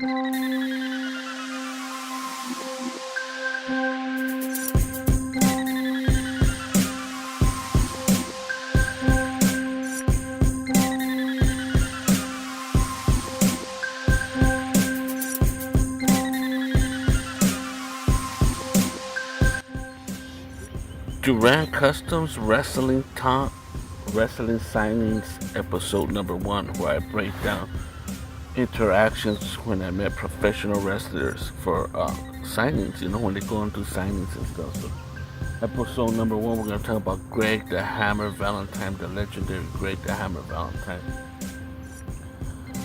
Durant Customs Wrestling Top Wrestling Signings episode number 1, where I break down interactions when I met professional wrestlers for signings, when they go and do signings and stuff. So, episode number 1, we're going to talk about Greg the Hammer Valentine, the legendary Greg the Hammer Valentine.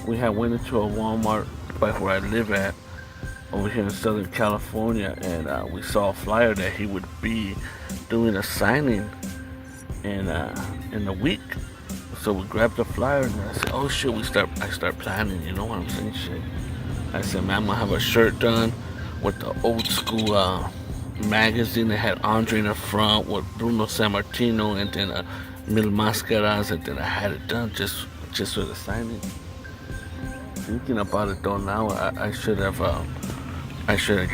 We had went into a Walmart by where I live at over here in Southern California, and we saw a flyer that he would be doing a signing in a week. So we grabbed the flyer and I said, "Oh shit!" I start planning. You know what I'm saying? Shit. I said, "Man, I'm gonna have a shirt done with the old school magazine that had Andre in the front with Bruno Sammartino, and then Mil Mascaras, and then I had it done just for the signing." Thinking about it though now, I should have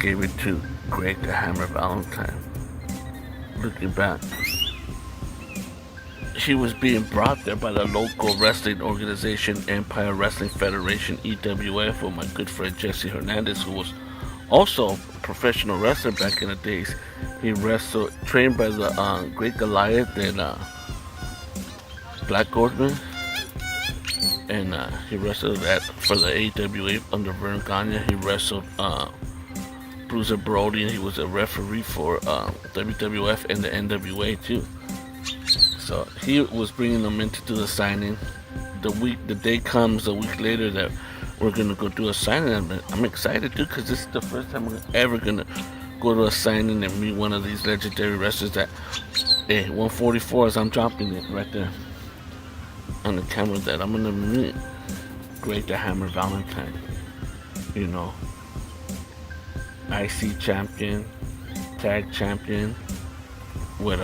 gave it to Greg the Hammer Valentine. Looking back, he was being brought there by the local wrestling organization, Empire Wrestling Federation, EWF, with my good friend Jesse Hernandez, who was also a professional wrestler back in the days. He wrestled, trained by the Great Goliath and Black Gordon, and he wrestled for the AWA under Vern Gagne. He wrestled Bruiser Brody, and he was a referee for WWF and the NWA too. So he was bringing them in to do the signing. The day comes a week later that we're gonna go do a signing. I'm excited too, because this is the first time we're ever gonna go to a signing and meet one of these legendary wrestlers. That 144, as I'm dropping it right there on the camera, that I'm gonna meet Greg the Hammer Valentine. IC champion, tag champion with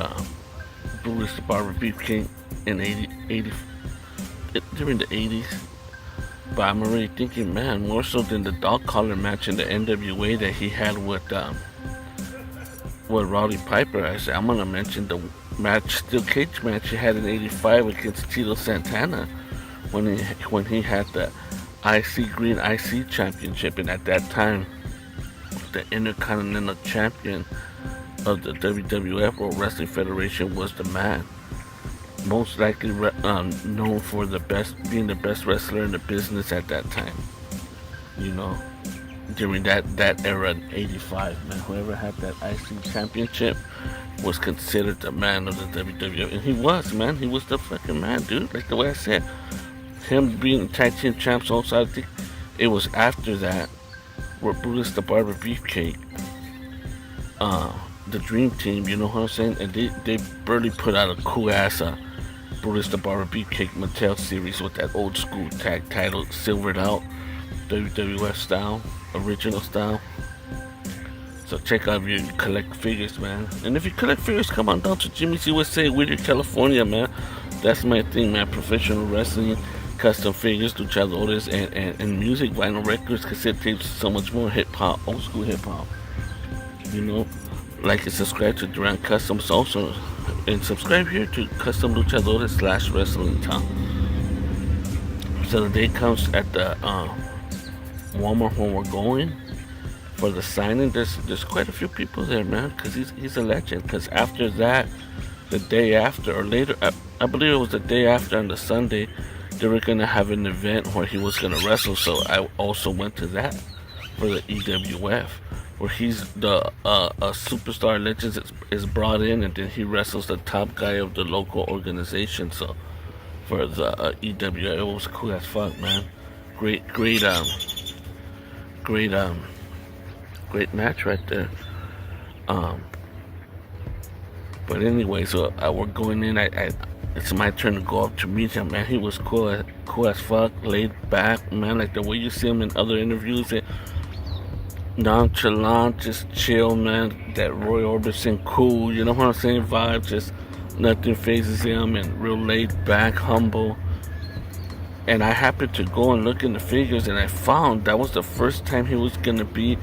Brutus the Barber Beefcake in 80 during the 80s. But I'm already thinking, man, more so than the dog collar match in the NWA that he had with Roddy Piper. I said I'm gonna mention the steel cage match he had in '85 against Tito Santana when he had the Green IC championship, and at that time the Intercontinental Champion of the WWF World Wrestling Federation was the man, most likely known for being the best wrestler in the business at that time. During that era in '85, man, whoever had that IC championship was considered the man of the WWF, and he was, man. He was the fucking man, dude. Like the way I said, him being tag team champs. Also, I think it was after that where Brutus the Barber Beefcake, the Dream Team, you know what I'm saying? And they barely put out a cool ass Brutus the Barber Beefcake Mattel series with that old school tag title, silvered out, WWF style, original style. So check out if you collect figures, man. And if you collect figures, come on down to Jimmy's USA, Whittier, California, man. That's my thing, man. Professional wrestling, custom figures, luchadores, and music, vinyl records, cassette tapes, so much more. Hip hop, old school hip hop. Like and subscribe to Durant Customs also, and subscribe here to Custom Luchadores / Wrestling Talk. So the day comes at the Walmart when we're going for the signing. There's quite a few people there, man, because he's a legend. Because after that, the day after or later, I believe it was the day after, on the Sunday, they were gonna have an event where he was gonna wrestle. So I also went to that for the EWF, where he's a superstar legend is brought in, and then he wrestles the top guy of the local organization. So for the EWF, it was cool as fuck, man. Great match right there. But anyway, so we're going in. It's my turn to go up to meet him, man. He was cool as fuck, laid back, man. Like the way you see him in other interviews, nonchalant, just chill, man. That Roy Orbison cool, you know what I'm saying? Vibe, just nothing phases him, and real laid back, humble. And I happened to go and look in the figures, and I found that was the first time he was gonna be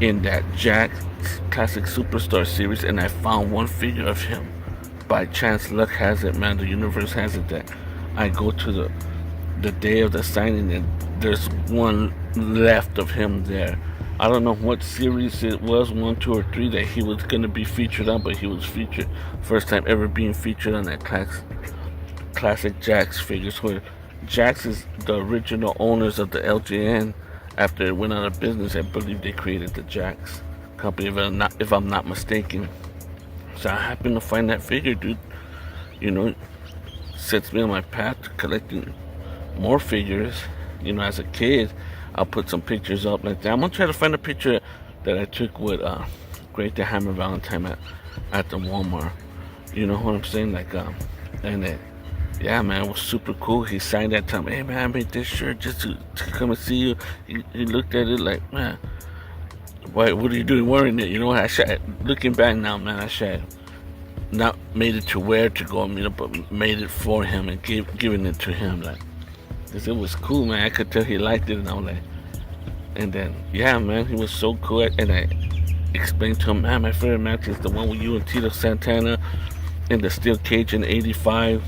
in that Jakks Classic Superstar series. And I found one figure of him. By chance, luck has it, man. The universe has it that I go to the day of the signing, and there's one left of him there. I don't know what series it was, 1, 2, or 3, that he was gonna be featured on, but he was featured. First time ever being featured on that classic Jakks figures, where Jakks is the original owners of the LJN. After it went out of business, I believe they created the Jakks company, if I'm not mistaken. So I happened to find that figure, dude. You know, sets me on my path to collecting more figures. You know, as a kid, I'll put some pictures up like that. I'm gonna try to find a picture that I took with Great the Hammer Valentine at the Walmart. You know what I'm saying? Like, and yeah, man, it was super cool. He signed that time. Hey, man, I made this shirt just to come and see you. He looked at it like, man, what are you doing wearing it? You know, looking back now, man, I should have not made it to wear to go and meet up, but made it for him and giving it to him, like, because it was cool, man. I could tell he liked it, and I was like, and then, yeah, man, he was so cool. And I explained to him, man, my favorite match is the one with you and Tito Santana in the steel cage in '85.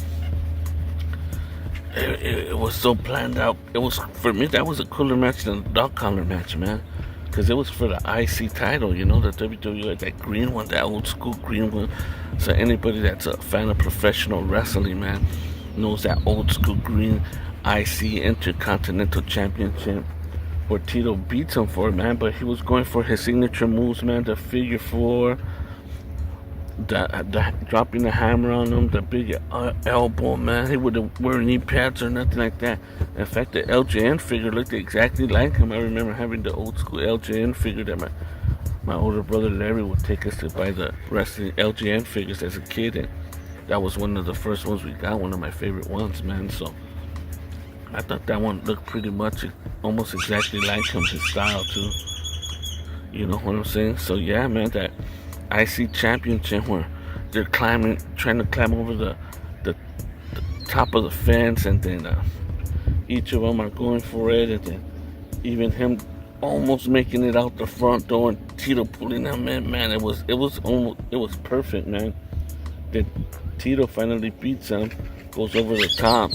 It was so planned out. It was, for me, that was a cooler match than the dog collar match, man. Because it was for the IC title, you know, the WWE, that green one, that old school green one. So anybody that's a fan of professional wrestling, man, knows that old school green IC Intercontinental Championship, where Tito beats him for it, man. But he was going for his signature moves, man. The figure 4, the dropping the hammer on him, the big elbow, man. He wouldn't wear knee pads or nothing like that. In fact, the LJN figure looked exactly like him. I remember having the old school LJN figure that my older brother Larry would take us to buy the wrestling LJN figures as a kid, and that was one of the first ones we got. One of my favorite ones, man. So I thought that one looked pretty much almost exactly like him, his style too. You know what I'm saying? So yeah, man, that IC Championship where they're trying to climb over the top of the fence, and then each of them are going for it, and then even him almost making it out the front door, and Tito pulling him in, man. It was perfect, man. Then Tito finally beats him, goes over the top,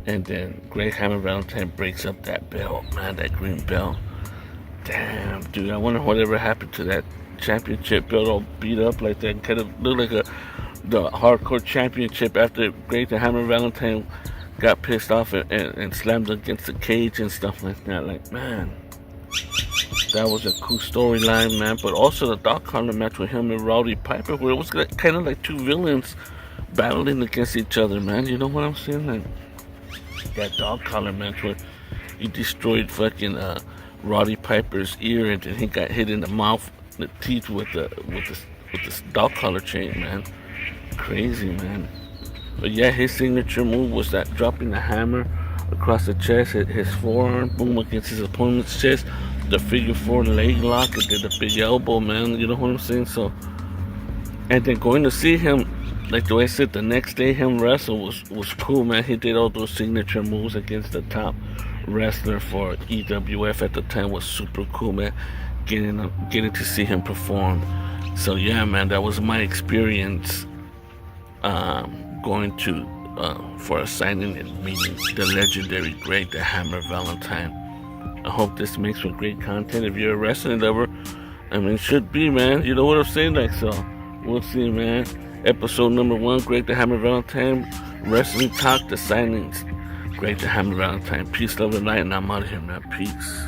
and then Great Hammer Valentine breaks up that belt, man, that green belt. Damn, dude, I wonder whatever happened to that championship belt all beat up like that. Kind of looked like the hardcore championship after Great the Hammer Valentine got pissed off and slammed against the cage and stuff like that. Like, man, that was a cool storyline, man. But also the dog collar match with him and Rowdy Piper, where it was kind of like two villains battling against each other, man. You know what I'm saying? Like, that dog collar match where he destroyed fucking Roddy Piper's ear, and then he got hit in the mouth, the teeth with the dog collar chain, man. Crazy, man. But yeah, his signature move was that dropping the hammer across the chest, his forearm, boom, against his opponent's chest, the figure 4 leg lock, and then the big elbow, man. You know what I'm saying? So, and then going to see him, like the way I said, the next day him wrestle was cool, man. He did all those signature moves against the top wrestler for EWF at the time. Was super cool, man. Getting to see him perform. So yeah, man, that was my experience going to for a signing and meeting the legendary Great the Hammer Valentine. I hope this makes for great content. If you're a wrestling lover, I mean, it should be, man. You know what I'm saying? Like, so we'll see, man. Episode number 1, Great the Hammer Valentine, Wrestling Talk, the signings. Great the Hammer Valentine. Peace, love, and light, and I'm out of here, man. Peace.